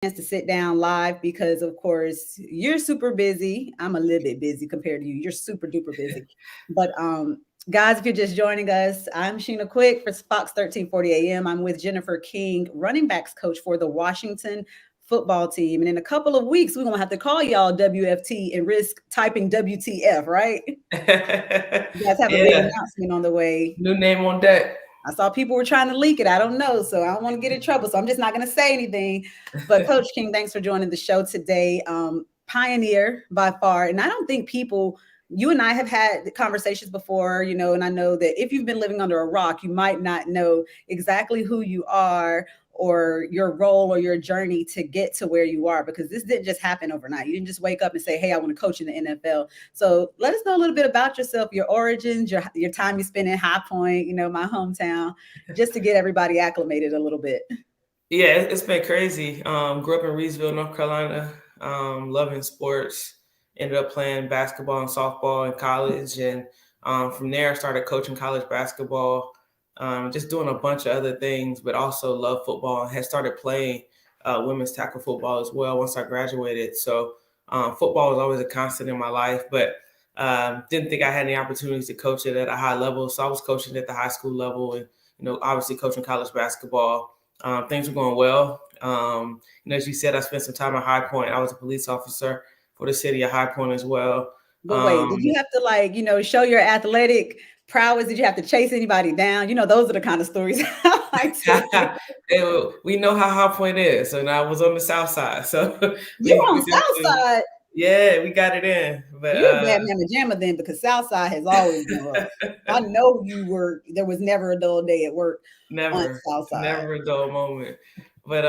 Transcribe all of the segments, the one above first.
to sit down live because, of course, you're super busy. I'm a little bit busy compared to you. You're super duper busy. But guys, if you're just joining us, I'm Sheena Quick for Fox 1340 AM. I'm with Jennifer King, running backs coach for the Washington football team. And in a couple of weeks, we're gonna have to call y'all WFT and risk typing WTF, right? You guys have a big Yeah, announcement on the way. new name on deck. I saw people were trying to leak it. I don't know. So I don't want to get in trouble. So I'm just not going to say anything. But Coach King, thanks for joining the show today. Pioneer by far. And I don't think people, you and I have had conversations before, and I know that if you've been living under a rock, you might not know exactly who you are or your role or your journey to get to where you are, because this didn't just happen overnight. You didn't just wake up and say, hey, I want to coach in the NFL. So let us know a little bit about yourself, your origins, your time you spent in High Point, my hometown, just to get everybody acclimated a little bit. Yeah, it's been crazy. Grew up in Reedsville, North Carolina. Loving sports. Ended up playing basketball and softball in college, and from there I started coaching college basketball. Just doing a bunch of other things, but also love football. Had started playing women's tackle football as well once I graduated. So football was always a constant in my life, but didn't think I had any opportunities to coach it at a high level. So I was coaching at the high school level, and obviously coaching college basketball. Things were going well. As you said, I spent some time at High Point. I was a police officer for the city of High Point as well. But wait, did you have to show your athletic prowess? Did you have to chase anybody down? Those are the kind of stories I like to hear. We know how High Point is, and I was on the south side, so You we on definitely, South. yeah, we got it in. But You're a bad mamma jamma then, because Southside has always been rough. I know there was never a dull day at work on Southside. never a dull moment. But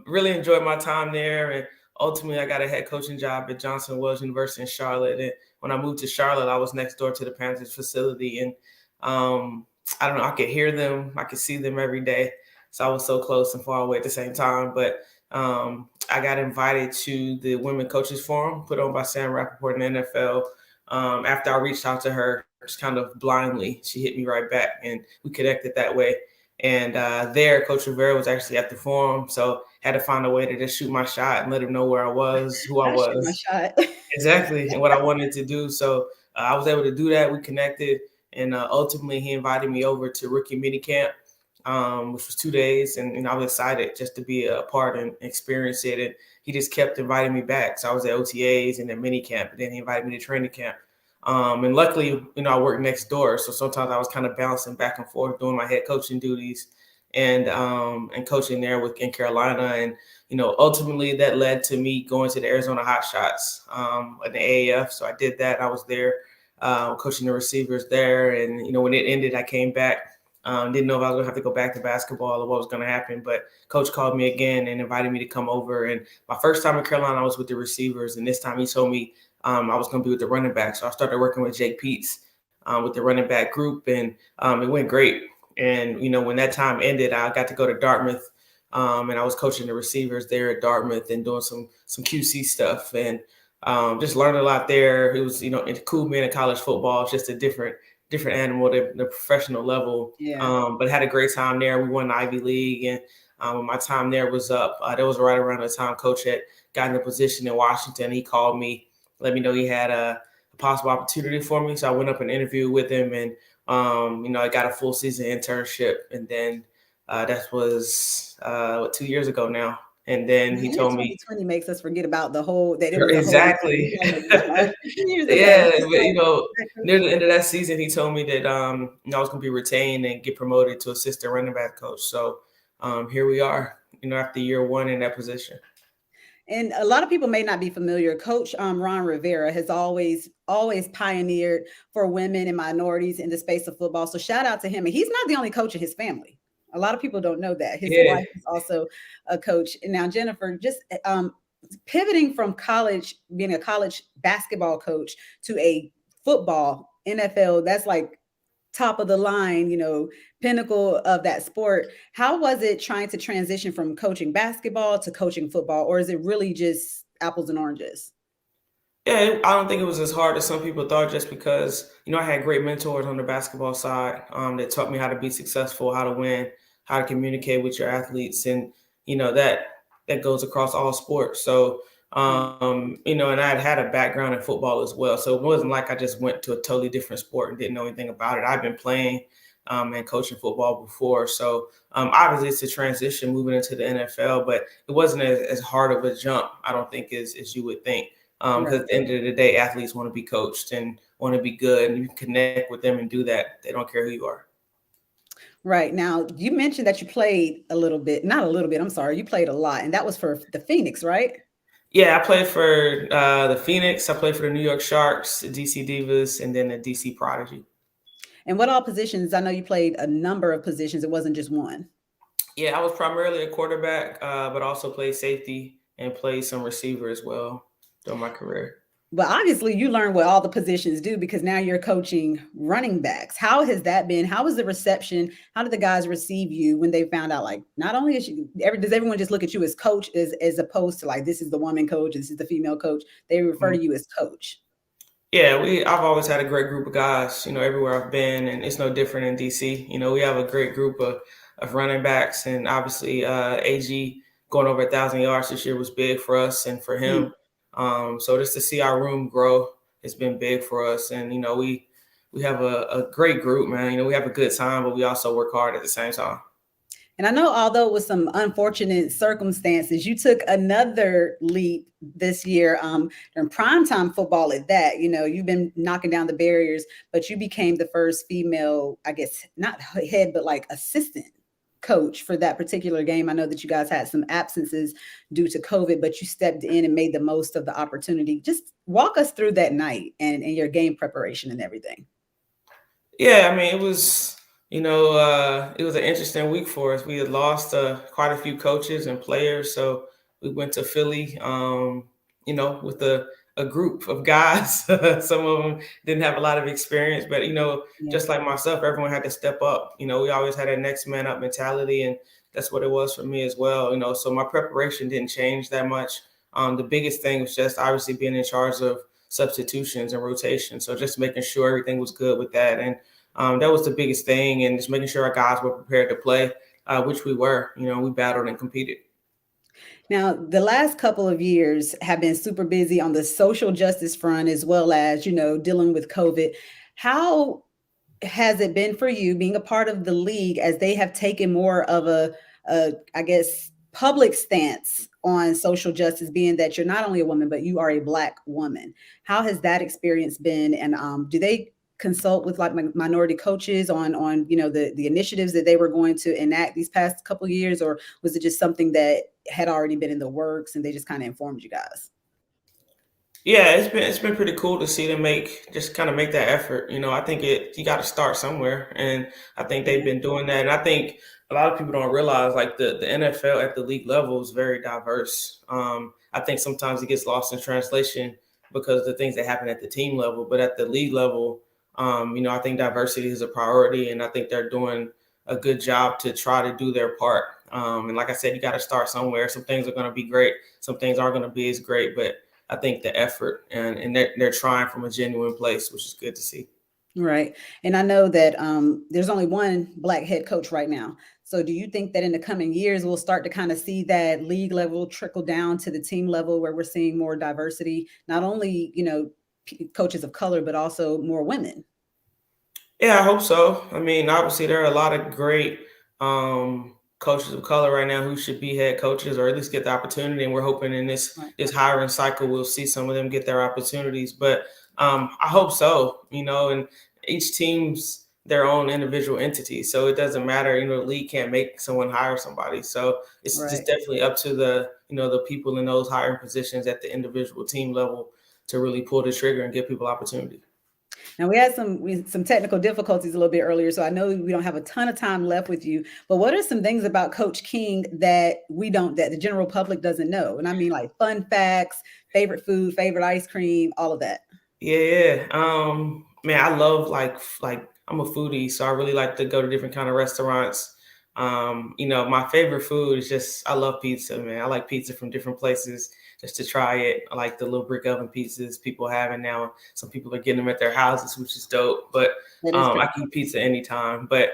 really enjoyed my time there, and ultimately I got a head coaching job at Johnson Wales University in Charlotte. And when I moved to Charlotte, I was next door to the Panthers facility, and I don't know, I could hear them, I could see them every day. So I was so close and far away at the same time. But I got invited to the Women Coaches Forum put on by Sam Rappaport in the NFL. After I reached out to her, just kind of blindly, she hit me right back, and we connected that way. And there, Coach Rivera was actually at the forum, so had to find a way to just shoot my shot and let him know where I was, who I I shoot my was, shot. exactly, and what I wanted to do. So I was able to do that. We connected, and ultimately he invited me over to rookie mini camp, which was 2 days, and I was excited just to be a part and experience it. And he just kept inviting me back. So I was at OTAs and at mini camp, and then he invited me to training camp. And luckily, I worked next door, so sometimes I was kind of bouncing back and forth doing my head coaching duties and coaching there in Carolina. And ultimately that led to me going to the Arizona Hotshots at the AAF. So I did that. I was there coaching the receivers there, and when it ended, I came back. Didn't know if I was going to have to go back to basketball or what was going to happen, but coach called me again and invited me to come over. And my first time in Carolina, I was with the receivers, and this time he told me I was going to be with the running back. So I started working with Jake Peets with the running back group, and it went great. And, when that time ended, I got to go to Dartmouth, and I was coaching the receivers there at Dartmouth and doing some QC stuff, and just learned a lot there. It was, it's cool being in college football. It's just a different animal, the professional level. Yeah. But had a great time there. We won the Ivy League, and when my time there was up, that was right around the time Coach had gotten the position in Washington. He called me, let me know he had a possible opportunity for me. So I went up and interviewed with him, and I got a full season internship, and then that was 2 years ago now. And then he told me 2020 makes us forget about that it was a whole exactly. years ago. Yeah, but near the end of that season, he told me that I was going to be retained and get promoted to assistant running back coach. So here we are, after year one in that position. And a lot of people may not be familiar. Coach Ron Rivera has always pioneered for women and minorities in the space of football. So shout out to him. And he's not the only coach in his family. A lot of people don't know that. His Yeah. wife is also a coach. And now, Jennifer, just pivoting from college, being a college basketball coach, to a football NFL, that's like top of the line, pinnacle of that sport. How was it trying to transition from coaching basketball to coaching football, or is it really just apples and oranges? Yeah, I don't think it was as hard as some people thought, just because, I had great mentors on the basketball side that taught me how to be successful, how to win, how to communicate with your athletes. And, that that goes across all sports. So, and I had a background in football as well. So it wasn't like I just went to a totally different sport and didn't know anything about it. I've been playing and coaching football before. So obviously it's a transition moving into the NFL, but it wasn't as hard of a jump, I don't think, as you would think. Because Right. at the end of the day, athletes want to be coached and want to be good, and you can connect with them and do that. They don't care who you are. Right. Now, you mentioned that you played a little bit, not a little bit, I'm sorry, you played a lot, and that was for the Phoenix, right? Yeah, I played for the Phoenix. I played for the New York Sharks, the DC Divas, and then the DC Prodigy. And what all positions? I know you played a number of positions, it wasn't just one. Yeah, I was primarily a quarterback, but also played safety and played some receiver as well during my career. But obviously, you learn what all the positions do because now you're coaching running backs. How has that been? How was the reception? How did the guys receive you when they found out? Like, not only is does everyone just look at you as coach, as opposed to like this is the woman coach, this is the female coach. They refer to you as coach. Yeah, I've always had a great group of guys, everywhere I've been, and it's no different in DC. We have a great group of running backs, and obviously AG going over 1,000 yards this year was big for us and for him. So just to see our room grow has been big for us, and we have a great group, man. We have a good time, but we also work hard at the same time. And I know, although with some unfortunate circumstances, you took another leap this year in primetime football at that. You've been knocking down the barriers, but you became the first female, I guess, not head, but like assistant coach for that particular game. I know that you guys had some absences due to COVID, but you stepped in and made the most of the opportunity. Just walk us through that night and your game preparation and everything. Yeah, I mean, it was an interesting week for us. We had lost quite a few coaches and players, so we went to Philly, with a group of guys. Some of them didn't have a lot of experience, but Yeah. just like myself, everyone had to step up. We always had a next man up mentality, and that's what it was for me as well. So my preparation didn't change that much. The biggest thing was just obviously being in charge of substitutions and rotations. So just making sure everything was good with that. And that was the biggest thing. And just making sure our guys were prepared to play, which we were. We battled and competed. Now, the last couple of years have been super busy on the social justice front as well as, dealing with COVID. How has it been for you being a part of the league as they have taken more of I guess, public stance on social justice, being that you're not only a woman, but you are a Black woman? How has that experience been? And do they consult with like minority coaches on the initiatives that they were going to enact these past couple of years, or was it just something that had already been in the works and they just kind of informed you guys? Yeah, it's been pretty cool to see them make that effort. I think you got to start somewhere, and I think they've Yeah. been doing that. And I think a lot of people don't realize like the NFL at the league level is very diverse. I think sometimes it gets lost in translation because of the things that happen at the team level, but at the league level, I think diversity is a priority, and I think they're doing a good job to try to do their part. And like I said, you got to start somewhere. Some things are going to be great, some things aren't going to be as great, but I think the effort and they're trying from a genuine place, which is good to see. Right. And I know that there's only one Black head coach right now. So do you think that in the coming years we'll start to kind of see that league level trickle down to the team level where we're seeing more diversity, not only, coaches of color, but also more women? Yeah, I hope so. I mean, obviously there are a lot of great coaches of color right now who should be head coaches or at least get the opportunity. And we're hoping in this Right. this hiring cycle we'll see some of them get their opportunities. But I hope so. And each team's their own individual entity, so it doesn't matter. The league can't make someone hire somebody, so it's just Right. definitely up to the people in those hiring positions at the individual team level to really pull the trigger and give people opportunity. Now we had some technical difficulties a little bit earlier, so I know we don't have a ton of time left with you. But what are some things about Coach King that that the general public doesn't know? And I mean, like fun facts, favorite food, favorite ice cream, all of that. Yeah. Man, I love like I'm a foodie, so I really like to go to different kind of restaurants. My favorite food is just I love pizza, man. I like pizza from different places just to try it. I like the little brick oven pizzas people have, and now some people are getting them at their houses, which is dope. But That is true. I can eat pizza anytime. But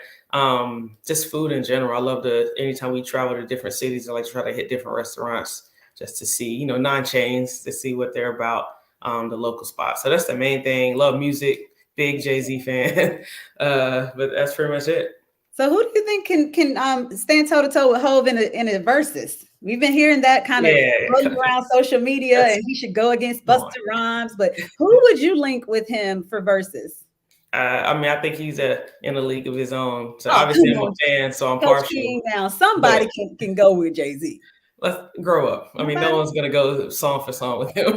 just food in general, I love to. Anytime we travel to different cities, I like to try to hit different restaurants just to see, non-chains, to see what they're about, the local spots. So that's the main thing. Love music, big JayZ fan. But that's pretty much it. So who do you think can stand toe to toe with Hove in a versus? We've been hearing that kind of Yeah, floating around social media, that's and he should go against come on. Busta Rhymes. But who would you link with him for versus? I think he's in a league of his own. So Oh, obviously come I'm a on, fan, so I'm Coach partial. King. Now But somebody can go with JayZ. let's grow up. I mean, no one's gonna go song for song with him.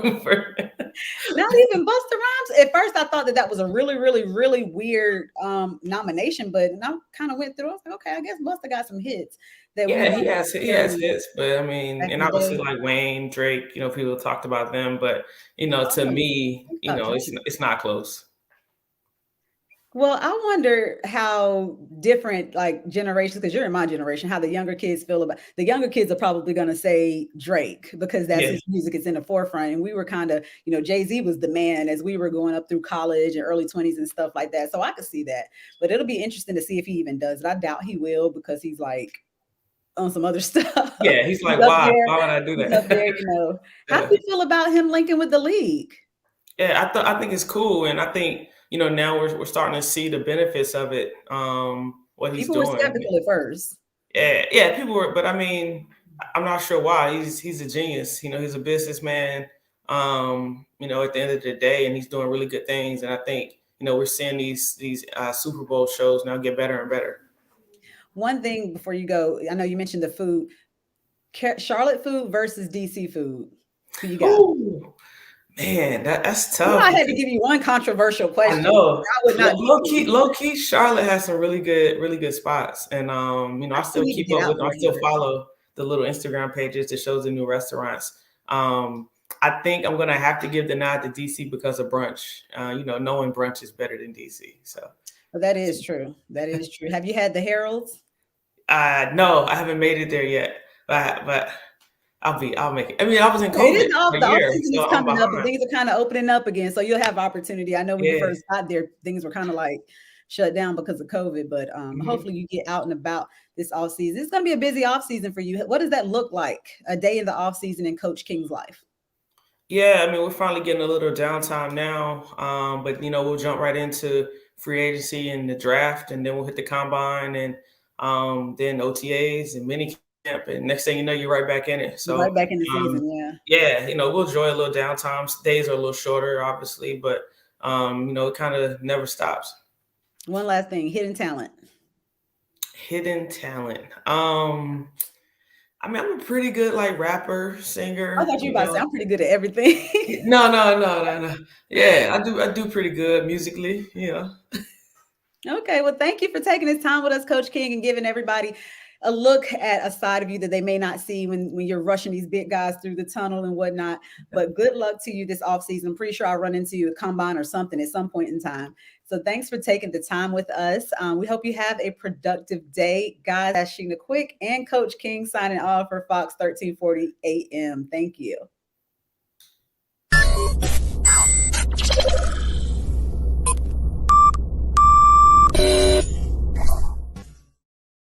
Not even Busta Rhymes. At first, I thought that was a really, really, really weird nomination, but I kind of went through. I was like, okay, I guess Busta got some hits that we Yeah, don't he has hits, but I mean, back and in the obviously day. like Wayne, Drake, people talked about them, but to Oh, me, think about Drake. it's not close. Well, I wonder how different like generations, because you're in my generation, how the younger kids feel about the younger kids are probably going to say Drake because that's Yeah, his music is in the forefront. And we were kind of, JayZ was the man as we were going up through college and early 20s and stuff like that. So I could see that. But it'll be interesting to see if he even does it. I doubt he will because he's like on some other stuff. yeah. He's like, He's up why? there. Why would I do He's up there, that? How do you feel about him linking with the league? Yeah, I think it's cool, and I think now we're starting to see the benefits of it. What he's People were doing. skeptical at first. Yeah, people were, but I mean, I'm not sure why. He's a genius. He's a businessman. At the end of the day, and he's doing really good things. And I think we're seeing these Super Bowl shows now get better and better. One thing before you go, I know you mentioned the food. Charlotte food versus DC food. Who you got? Ooh, man, that's tough. I had to give you one controversial question. I know. I would not Low key, Charlotte has some really good spots, and I still keep up with. I still follow the little Instagram pages that shows the new restaurants. I think I'm gonna have to give the nod to DC because of brunch. Knowing brunch is better than DC. So well, that is true. That is true. Have you had the Heralds? No, I haven't made it there yet, but I'll make it. I mean, I was in COVID It is off, for the a off year, season so is I'm coming up and behind. things are kind of opening up again. So you'll have opportunity. I know when you first got there, things were kind of like shut down because of COVID, but hopefully you get out and about this off season. It's gonna be a busy off season for you. What does that look like? A day in the off season in Coach King's life? Yeah, I mean, we're finally getting a little downtime now, but we'll jump right into free agency and the draft, and then we'll hit the combine and then OTAs and mini camp, and next thing you know, you're right back in it. So Right back in the season, yeah. yeah, we'll enjoy a little downtime. Days are a little shorter, obviously, but it kind of never stops. One last thing, hidden talent. Hidden talent. I mean, I'm a pretty good like rapper, singer. I thought you were about to say I'm pretty good at everything. No. Yeah, I do pretty good musically. Okay, well, thank you for taking this time with us, Coach King, and giving everybody a look at a side of you that they may not see when you're rushing these big guys through the tunnel and whatnot. But good luck to you this offseason. I'm pretty sure I'll run into you at Combine or something at some point in time. So thanks for taking the time with us. We hope you have a productive day. Guys, that's Sheena Quick and Coach King signing off for Fox 1340 AM. Thank you.